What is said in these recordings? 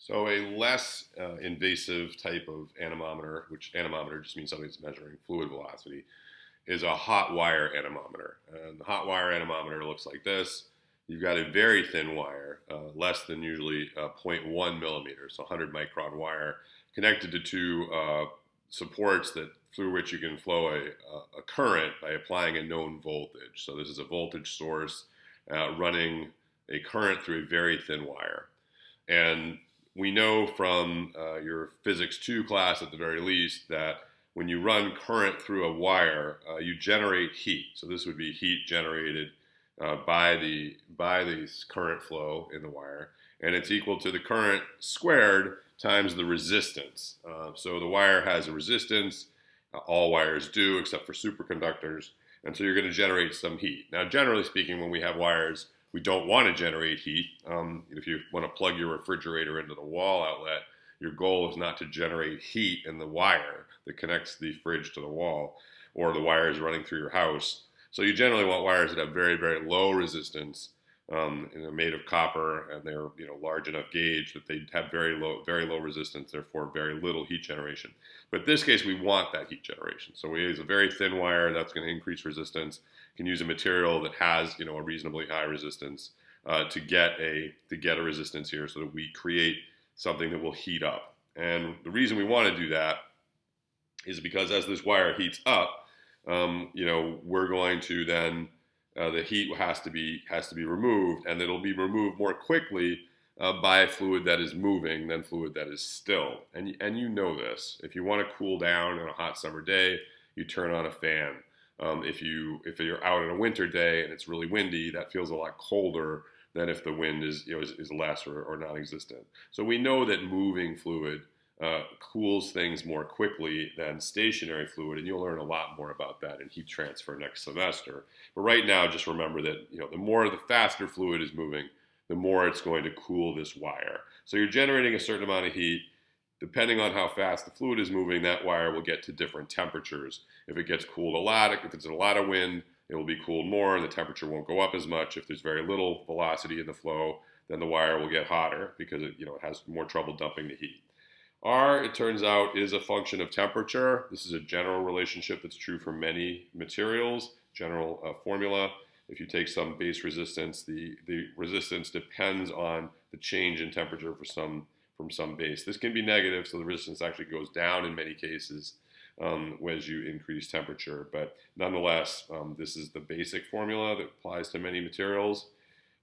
So a less invasive type of anemometer, which anemometer just means something that's measuring fluid velocity, is a hot wire anemometer. And the hot wire anemometer looks like this. You've got a very thin wire, less than usually zero point 0.1 millimeters, so 100 micron wire, connected to two supports that through which you can flow a current by applying a known voltage. So this is a voltage source running a current through a very thin wire. And we know from your physics 2 class at the very least that when you run current through a wire, you generate heat. So this would be heat generated by the current flow in the wire, and it's equal to the current squared times the resistance. So the wire has a resistance. All wires do, except for superconductors. And so you're going to generate some heat. Now, generally speaking, when we have wires, we don't want to generate heat. If you want to plug your refrigerator into the wall outlet, your goal is not to generate heat in the wire that connects the fridge to the wall or the wires running through your house. So you generally want wires that have very, very low resistance, and they're made of copper, and they're large enough gauge that they have very low resistance, therefore very little heat generation. But in this case, we want that heat generation. So we use a very thin wire that's going to increase resistance. You can use a material that has a reasonably high resistance to get a resistance here, so that we create something that will heat up. And the reason we want to do that is because as this wire heats up, we're going to then the heat has to be removed, and it'll be removed more quickly by fluid that is moving than fluid that is still. And you know this. If you want to cool down on a hot summer day, you turn on a fan. If you're out on a winter day and it's really windy, that feels a lot colder than if the wind is less or non-existent. So we know that moving fluid cools things more quickly than stationary fluid, and you'll learn a lot more about that in heat transfer next semester. But right now, just remember that the faster fluid is moving, the more it's going to cool this wire. So you're generating a certain amount of heat. Depending on how fast the fluid is moving, that wire will get to different temperatures. If it gets cooled a lot, if it's a lot of wind, it will be cooled more, and the temperature won't go up as much. If there's very little velocity in the flow, then the wire will get hotter because it has more trouble dumping the heat. R, it turns out, is a function of temperature. This is a general relationship that's true for many materials, general formula. If you take some base resistance, the resistance depends on the change in temperature from some base. This can be negative, so the resistance actually goes down in many cases as you increase temperature. But nonetheless, this is the basic formula that applies to many materials.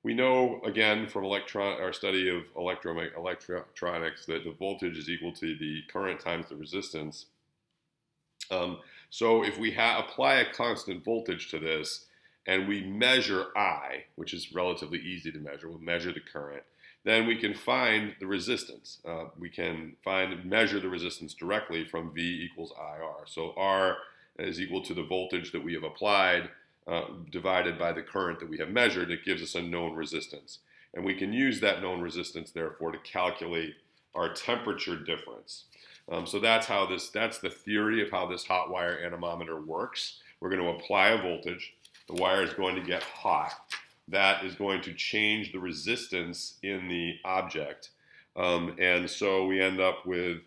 We know, again, from our study of electronics that the voltage is equal to the current times the resistance. So if we apply a constant voltage to this and we measure I, which is relatively easy to measure, we'll measure the current, then we can find the resistance. We can measure the resistance directly from V equals IR. So R is equal to the voltage that we have applied divided by the current that we have measured. It gives us a known resistance. And we can use that known resistance, therefore, to calculate our temperature difference. So that's the theory of how this hot wire anemometer works. We're going to apply a voltage. The wire is going to get hot. That is going to change the resistance in the object. And so we end up with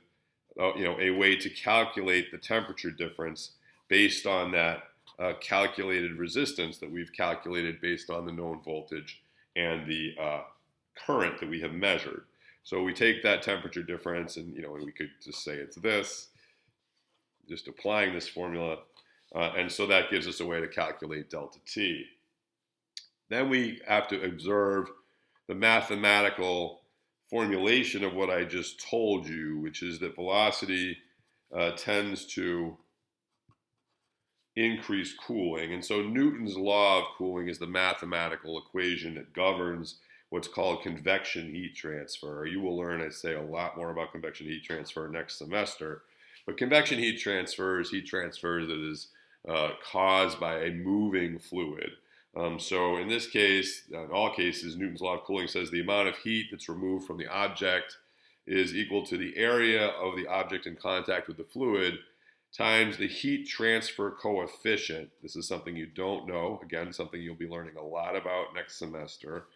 a way to calculate the temperature difference based on that calculated resistance that we've calculated based on the known voltage and the current that we have measured. So we take that temperature difference, and we could just say it's this, just applying this formula, and so that gives us a way to calculate delta T. Then we have to observe the mathematical formulation of what I just told you, which is that velocity tends to increase cooling. And so Newton's law of cooling is the mathematical equation that governs what's called convection heat transfer. You will learn, I say, a lot more about convection heat transfer next semester. But convection heat transfer is heat transfer that is caused by a moving fluid. So in this case, in all cases, Newton's law of cooling says the amount of heat that's removed from the object is equal to the area of the object in contact with the fluid times the heat transfer coefficient. This is something you don't know. Again, something you'll be learning a lot about next semester.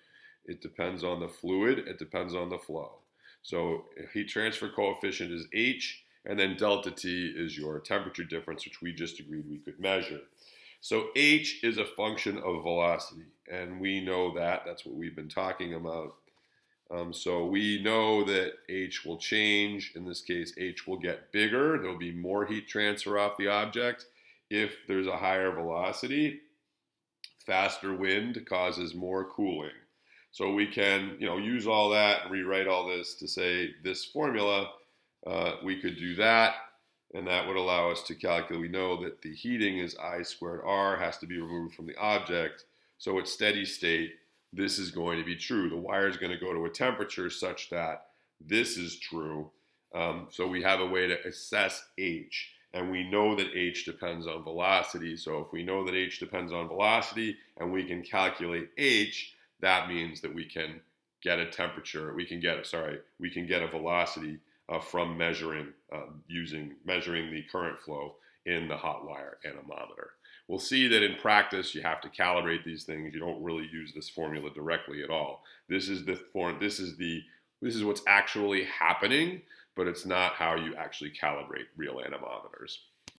It depends on the fluid. It depends on the flow. So heat transfer coefficient is H, and then delta T is your temperature difference, which we just agreed we could measure. So H is a function of velocity, and we know that. That's what we've been talking about. So we know that H will change. In this case, H will get bigger. There'll be more heat transfer off the object. If there's a higher velocity, faster wind causes more cooling. So we can, use all that and rewrite all this to say this formula. We could do that, and that would allow us to calculate. We know that the heating is I squared R, has to be removed from the object. So at steady state, this is going to be true. The wire is going to go to a temperature such that this is true. So we have a way to assess H. And we know that H depends on velocity. So if we know that H depends on velocity and we can calculate H, that means that we can get a temperature. We can get a velocity from measuring the current flow in the hot wire anemometer. We'll see that in practice you have to calibrate these things. You don't really use this formula directly at all. This is what's actually happening, but it's not how you actually calibrate real anemometers.